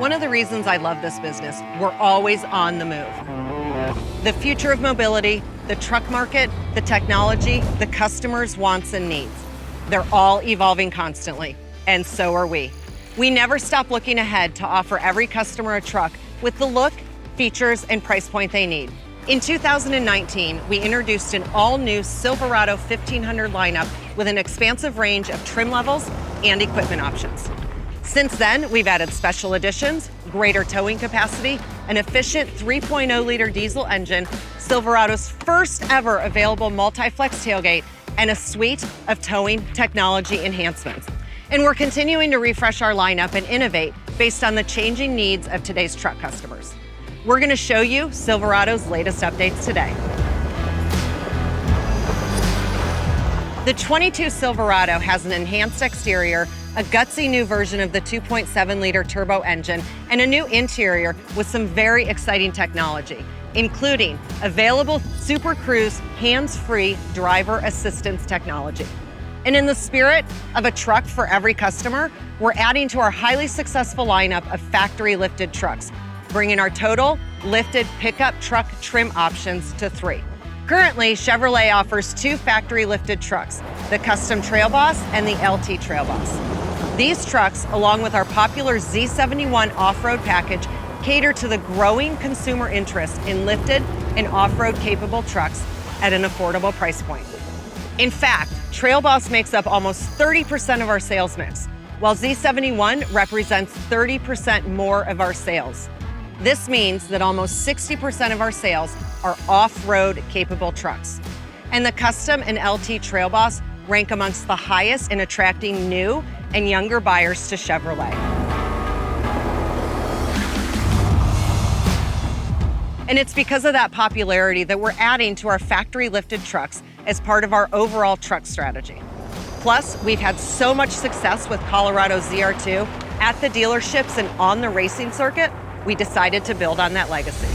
one of the reasons I love this business. We're always on the move. The future of mobility, the truck market, the technology, the customers' wants and needs. They're all evolving constantly, and so are we. We never stop looking ahead to offer every customer a truck with the look, features, and price point they need. In 2019, we introduced an all-new Silverado 1500 lineup with an expansive range of trim levels and equipment options. Since then, we've added special editions, greater towing capacity, an efficient 3.0-liter diesel engine, Silverado's first ever available multi-flex tailgate, and a suite of towing technology enhancements. And we're continuing to refresh our lineup and innovate based on the changing needs of today's truck customers. We're going to show you Silverado's latest updates today. The 22 Silverado has an enhanced exterior, a gutsy new version of the 2.7-liter turbo engine, and a new interior with some very exciting technology, including available Super Cruise hands-free driver assistance technology. And in the spirit of a truck for every customer, we're adding to our highly successful lineup of factory-lifted trucks, bringing our total lifted pickup truck trim options to 3. Currently, Chevrolet offers 2 factory-lifted trucks, the Custom Trail Boss and the LT Trail Boss. These trucks, along with our popular Z71 off-road package, cater to the growing consumer interest in lifted and off-road capable trucks at an affordable price point. In fact, Trail Boss makes up almost 30% of our sales mix, while Z71 represents 30% more of our sales. This means that almost 60% of our sales are off-road capable trucks. And the Custom and LT Trail Boss rank amongst the highest in attracting new and younger buyers to Chevrolet. And it's because of that popularity that we're adding to our factory-lifted trucks as part of our overall truck strategy. Plus, we've had so much success with Colorado ZR2 at the dealerships and on the racing circuit, we decided to build on that legacy.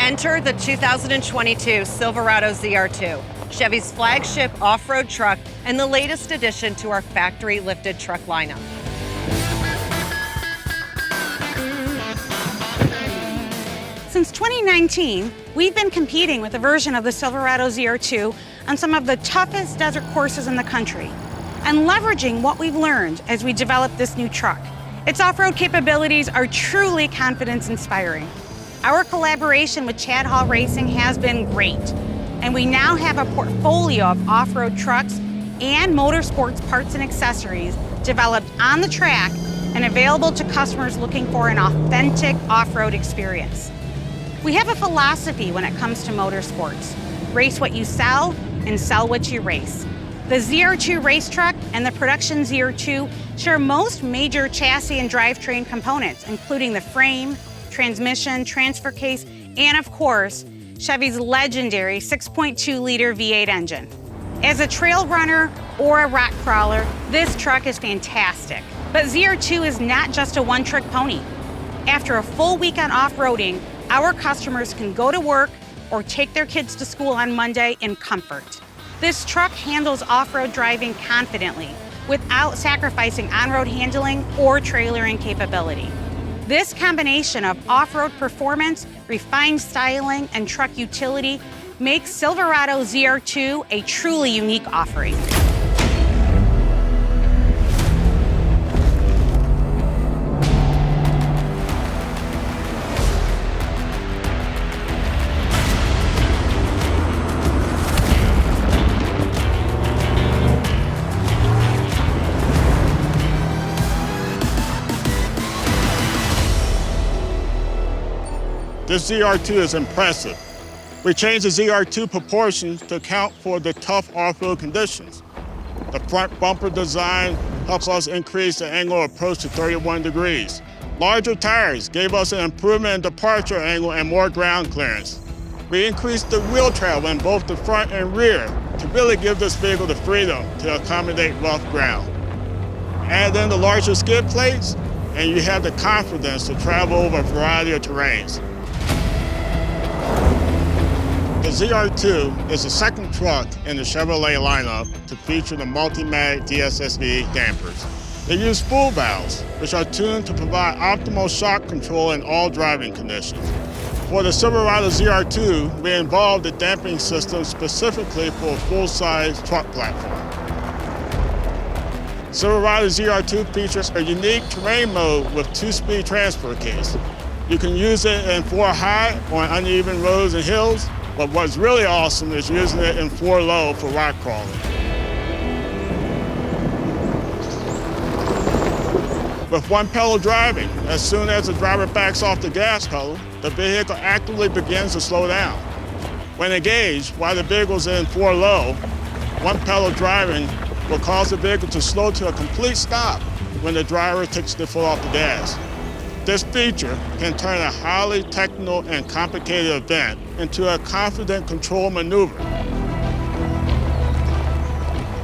Enter the 2022 Silverado ZR2, Chevy's flagship off-road truck and the latest addition to our factory-lifted truck lineup. Since 2019, we've been competing with a version of the Silverado ZR2 on some of the toughest desert courses in the country and leveraging what we've learned as we develop this new truck. Its off-road capabilities are truly confidence-inspiring. Our collaboration with Chad Hall Racing has been great, and we now have a portfolio of off-road trucks and motorsports parts and accessories developed on the track and available to customers looking for an authentic off-road experience. We have a philosophy when it comes to motorsports: race what you sell and sell what you race. The ZR2 race truck and the production ZR2 share most major chassis and drivetrain components, including the frame, transmission, transfer case, and of course, Chevy's legendary 6.2-liter V8 engine. As a trail runner or a rock crawler, this truck is fantastic. But ZR2 is not just a one-trick pony. After a full weekend off-roading, our customers can go to work or take their kids to school on Monday in comfort. This truck handles off-road driving confidently without sacrificing on-road handling or trailering capability. This combination of off-road performance, refined styling, and truck utility makes Silverado ZR2 a truly unique offering. This ZR2 is impressive. We changed the ZR2 proportions to account for the tough off-road conditions. The front bumper design helps us increase the angle of approach to 31 degrees. Larger tires gave us an improvement in departure angle and more ground clearance. We increased the wheel travel in both the front and rear to really give this vehicle the freedom to accommodate rough ground. Add in the larger skid plates, and you have the confidence to travel over a variety of terrains. The ZR2 is the second truck in the Chevrolet lineup to feature the MULTIMATIC DSSV dampers. They use spool valves, which are tuned to provide optimal shock control in all driving conditions. For the Silverado ZR2, we involved the damping system specifically for a full-size truck platform. Silverado ZR2 features a unique terrain mode with 2-speed transfer case. You can use it in 4 high on uneven roads and hills, but what's really awesome is using it in 4 low for rock crawling. With 1 pedal driving, as soon as the driver backs off the gas pedal, the vehicle actively begins to slow down. When engaged, while the vehicle's in 4 low, 1 pedal driving will cause the vehicle to slow to a complete stop when the driver takes the foot off the gas. This feature can turn a highly technical and complicated event into a confident control maneuver.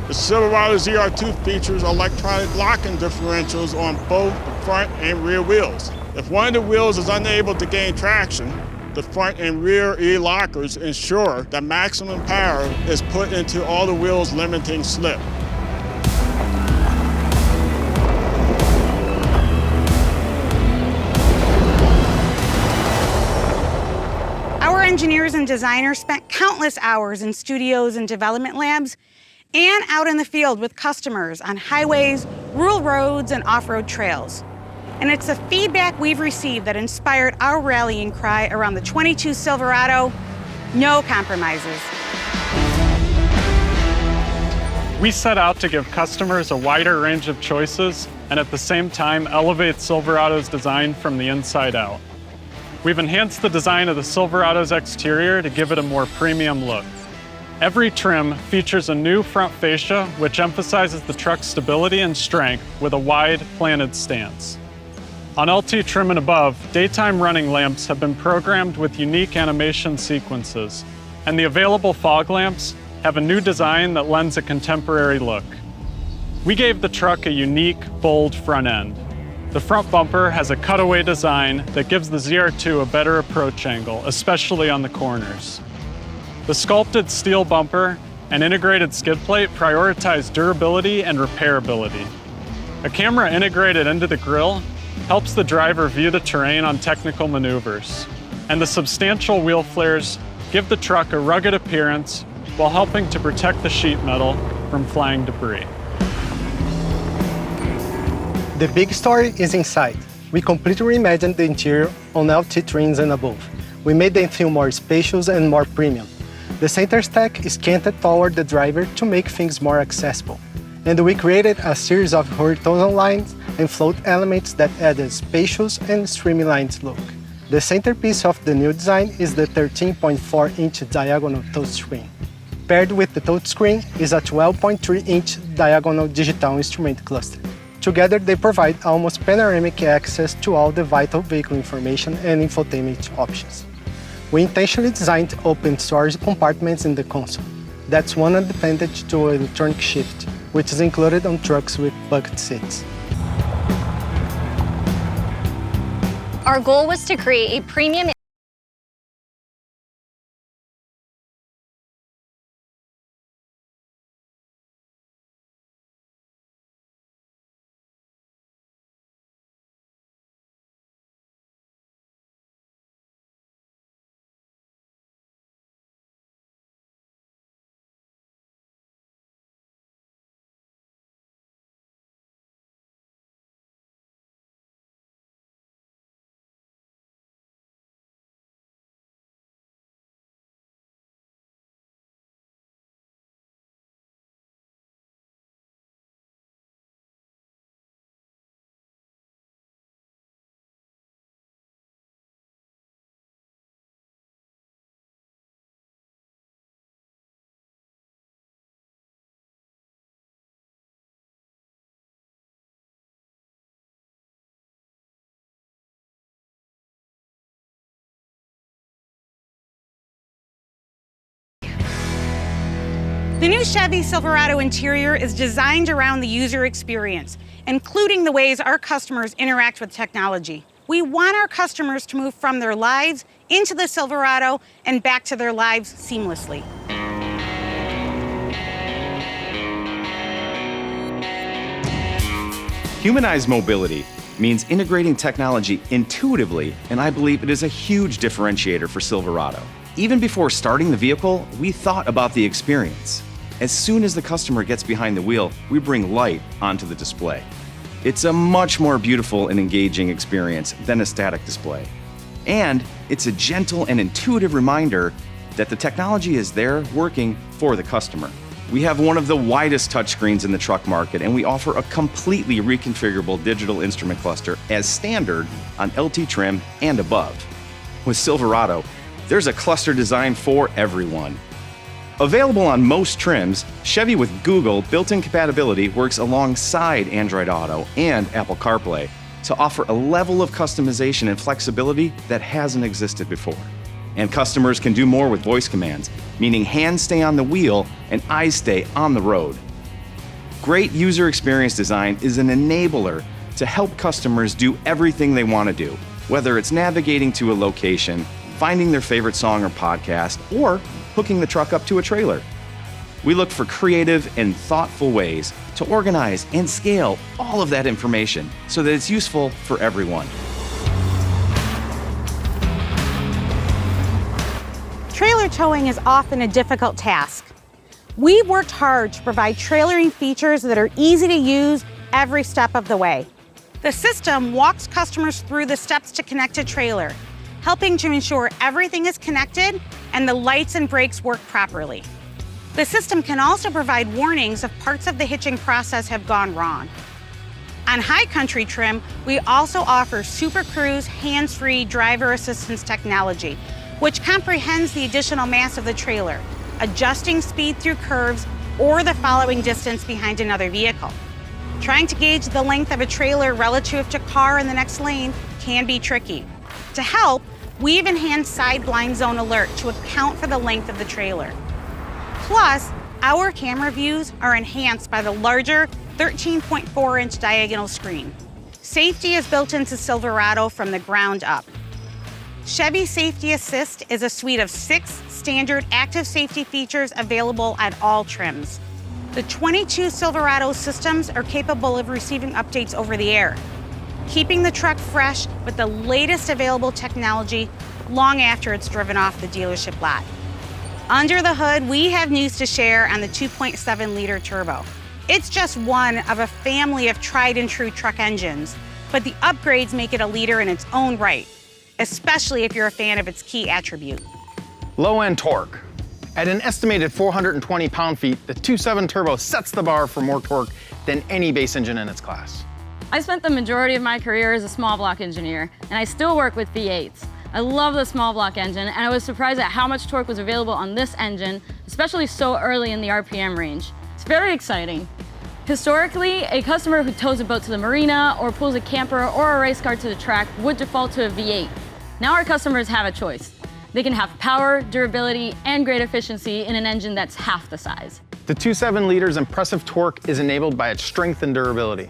The Silverado ZR2 features electronic locking differentials on both the front and rear wheels. If one of the wheels is unable to gain traction, the front and rear E-lockers ensure that maximum power is put into all the wheels, limiting slip. Our engineers and designers spent countless hours in studios and development labs and out in the field with customers on highways, rural roads, and off-road trails. And it's the feedback we've received that inspired our rallying cry around the 22 Silverado, no compromises. We set out to give customers a wider range of choices and at the same time elevate Silverado's design from the inside out. We've enhanced the design of the Silverado's exterior to give it a more premium look. Every trim features a new front fascia, which emphasizes the truck's stability and strength with a wide, planted stance. On LT trim and above, daytime running lamps have been programmed with unique animation sequences, and the available fog lamps have a new design that lends a contemporary look. We gave the truck a unique, bold front end. The front bumper has a cutaway design that gives the ZR2 a better approach angle, especially on the corners. The sculpted steel bumper and integrated skid plate prioritize durability and repairability. A camera integrated into the grille helps the driver view the terrain on technical maneuvers. And the substantial wheel flares give the truck a rugged appearance while helping to protect the sheet metal from flying debris. The big story is inside. We completely reimagined the interior on LT trims and above. We made them feel more spacious and more premium. The center stack is canted toward the driver to make things more accessible. And we created a series of horizontal lines and float elements that add a spacious and streamlined look. The centerpiece of the new design is the 13.4-inch diagonal touchscreen. Paired with the touchscreen is a 12.3-inch diagonal digital instrument cluster. Together, they provide almost panoramic access to all the vital vehicle information and infotainment options. We intentionally designed open storage compartments in the console. That's one advantage to electronic shift, which is included on trucks with bucket seats. Our goal was to create a premium The new Chevy Silverado interior is designed around the user experience, including the ways our customers interact with technology. We want our customers to move from their lives into the Silverado and back to their lives seamlessly. Humanized mobility means integrating technology intuitively, and I believe it is a huge differentiator for Silverado. Even before starting the vehicle, we thought about the experience. As soon as the customer gets behind the wheel, we bring light onto the display. It's a much more beautiful and engaging experience than a static display. And it's a gentle and intuitive reminder that the technology is there working for the customer. We have one of the widest touchscreens in the truck market, and we offer a completely reconfigurable digital instrument cluster as standard on LT trim and above. With Silverado, there's a cluster designed for everyone. Available on most trims, Chevy with Google built-in compatibility works alongside Android Auto and Apple CarPlay to offer a level of customization and flexibility that hasn't existed before. And customers can do more with voice commands, meaning hands stay on the wheel and eyes stay on the road. Great user experience design is an enabler to help customers do everything they want to do, whether it's navigating to a location, finding their favorite song or podcast, or hooking the truck up to a trailer. We look for creative and thoughtful ways to organize and scale all of that information so that it's useful for everyone. Trailer towing is often a difficult task. We've worked hard to provide trailering features that are easy to use every step of the way. The system walks customers through the steps to connect a trailer, helping to ensure everything is connected and the lights and brakes work properly. The system can also provide warnings if parts of the hitching process have gone wrong. On High Country trim, we also offer Super Cruise hands-free driver assistance technology, which comprehends the additional mass of the trailer, adjusting speed through curves or the following distance behind another vehicle. Trying to gauge the length of a trailer relative to car in the next lane can be tricky. To help, we've enhanced side blind zone alert to account for the length of the trailer. Plus, our camera views are enhanced by the larger 13.4-inch diagonal screen. Safety is built into Silverado from the ground up. Chevy Safety Assist is a suite of 6 standard active safety features available at all trims. The 22 Silverado systems are capable of receiving updates over the air, keeping the truck fresh with the latest available technology long after it's driven off the dealership lot. Under the hood, we have news to share on the 2.7-liter turbo. It's just one of a family of tried and true truck engines, but the upgrades make it a leader in its own right, especially if you're a fan of its key attribute. Low-end torque. At an estimated 420 pound-feet, the 2.7 turbo sets the bar for more torque than any base engine in its class. I spent the majority of my career as a small block engineer, and I still work with V8s. I love the small block engine, and I was surprised at how much torque was available on this engine, especially so early in the RPM range. It's very exciting. Historically, a customer who tows a boat to the marina or pulls a camper or a race car to the track would default to a V8. Now our customers have a choice. They can have power, durability, and great efficiency in an engine that's half the size. The 2.7 liters impressive torque is enabled by its strength and durability.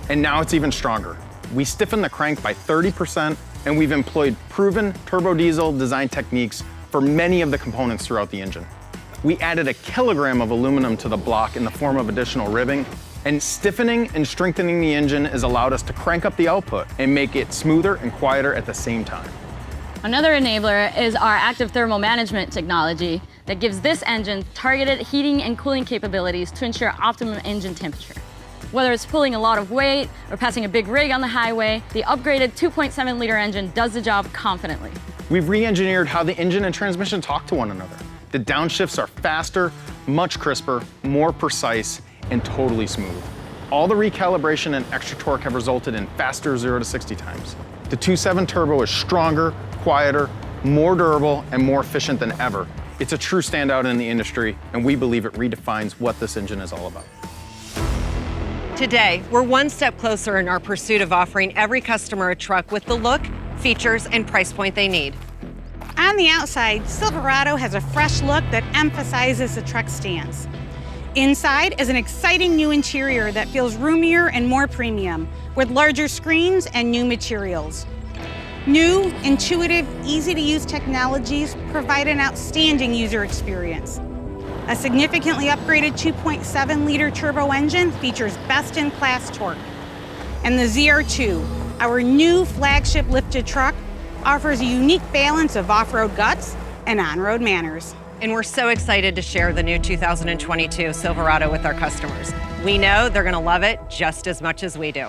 And now it's even stronger. We stiffened the crank by 30%, and we've employed proven turbo diesel design techniques for many of the components throughout the engine. We added 1 kilogram of aluminum to the block in the form of additional ribbing, and stiffening and strengthening the engine has allowed us to crank up the output and make it smoother and quieter at the same time. Another enabler is our active thermal management technology that gives this engine targeted heating and cooling capabilities to ensure optimum engine temperature. Whether it's pulling a lot of weight or passing a big rig on the highway, the upgraded 2.7-liter engine does the job confidently. We've re-engineered how the engine and transmission talk to one another. The downshifts are faster, much crisper, more precise, and totally smooth. All the recalibration and extra torque have resulted in faster 0 to 60 times. The 2.7 turbo is stronger, quieter, more durable, and more efficient than ever. It's a true standout in the industry, and we believe it redefines what this engine is all about. Today, we're one step closer in our pursuit of offering every customer a truck with the look, features, and price point they need. On the outside, Silverado has a fresh look that emphasizes the truck stance. Inside is an exciting new interior that feels roomier and more premium, with larger screens and new materials. New, intuitive, easy-to-use technologies provide an outstanding user experience. A significantly upgraded 2.7-liter turbo engine features best-in-class torque. And the ZR2, our new flagship lifted truck, offers a unique balance of off-road guts and on-road manners. And we're so excited to share the new 2022 Silverado with our customers. We know they're going to love it just as much as we do.